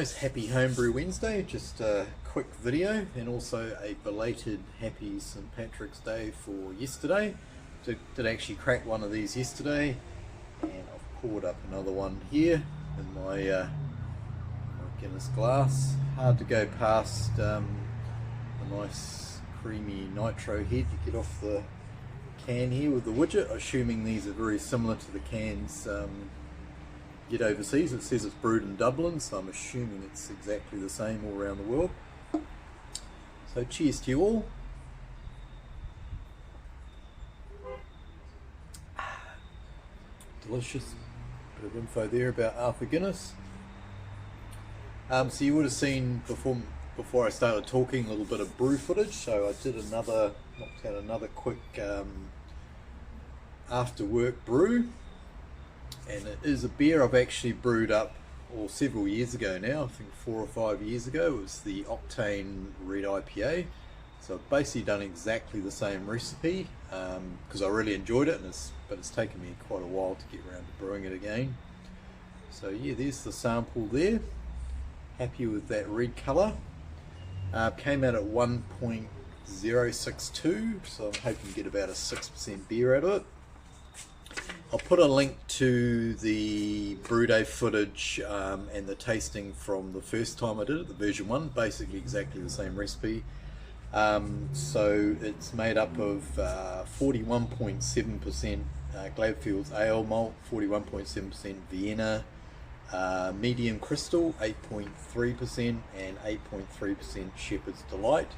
guys, happy Homebrew Wednesday. Just a quick video and also a belated happy St. Patrick's Day for yesterday. Did actually crack one of these yesterday, and I've poured up another one here in my Guinness glass. Hard to go past a nice creamy nitro head you get off the can here with the widget. Assuming these are very similar to the cans get overseas. It says it's brewed in Dublin, so I'm assuming it's exactly the same all around the world. So cheers to you all. Delicious. Bit of info there about Arthur Guinness. So you would have seen before I started talking a little bit of brew footage, so I did knocked out another quick after work brew, and it is a beer I've actually brewed up several years ago now. I think 4 or 5 years ago. It was the Octane Red IPA. So I've basically done exactly the same recipe because I really enjoyed it, but it's taken me quite a while to get around to brewing it again. So yeah, there's the sample there. Happy with that red colour. Came out at 1.062, so I'm hoping to get about a 6% beer out of it. I'll put a link to the brew day footage and the tasting from the first time I did it, the version 1, basically exactly the same recipe. So it's made up of 41.7% Gladfield's ale malt, 41.7% Vienna, medium crystal 8.3%, and 8.3% Shepherd's Delight.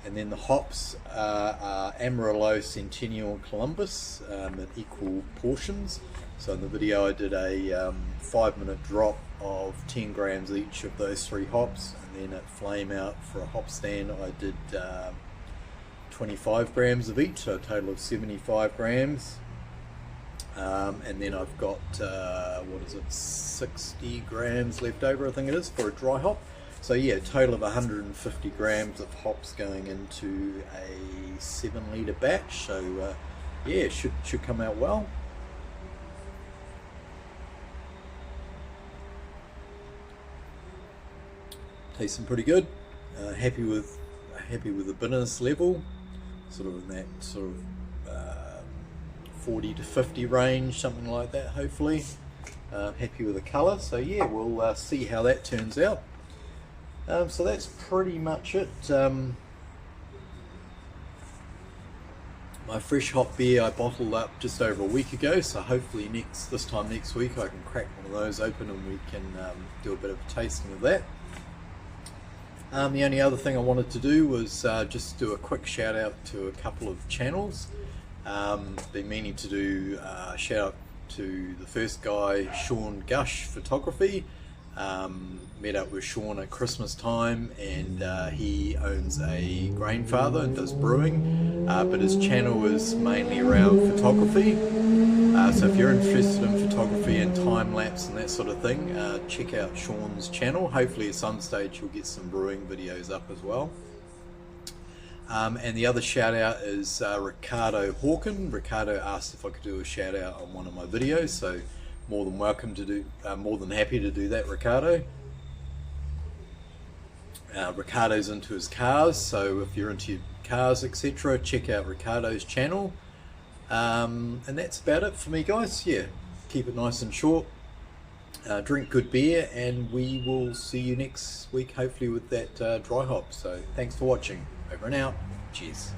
And then the hops are Amarillo, Centennial, and Columbus in equal portions. So in the video I did a 5-minute drop of 10 grams each of those 3 hops, and then at flame out for a hop stand I did 25 grams of each, so a total of 75 grams. And then I've got 60 grams left over, I think it is, for a dry hop. So yeah, a total of 150 grams of hops going into a 7-litre batch. So yeah, should come out well. Tasting pretty good. Happy with the bitterness level, sort of in that sort of 40 to 50 range, something like that. Hopefully, happy with the colour. So yeah, we'll see how that turns out. So that's pretty much it. My fresh hop beer I bottled up just over a week ago, so hopefully this time next week I can crack one of those open and we can do a bit of a tasting of that. The only other thing I wanted to do was just do a quick shout out to a couple of channels. Been meaning to do a shout out to the first guy, Sean Gush Photography. Met up with Sean at Christmas time, and he owns a grainfather and does brewing, but his channel is mainly around photography. So if you're interested in photography and time-lapse and that sort of thing, check out Sean's channel. Hopefully at some stage you'll get some brewing videos up as well. And the other shout out is Ricardo Hawken. Ricardo asked if I could do a shout out on one of my videos, so more than welcome to do, more than happy to do that, Ricardo. Ricardo's into his cars, so if you're into cars, etc., check out Ricardo's channel. And that's about it for me, guys. Yeah, keep it nice and short. Drink good beer, and we will see you next week, hopefully with that dry hop. So thanks for watching. Over and out. Cheers.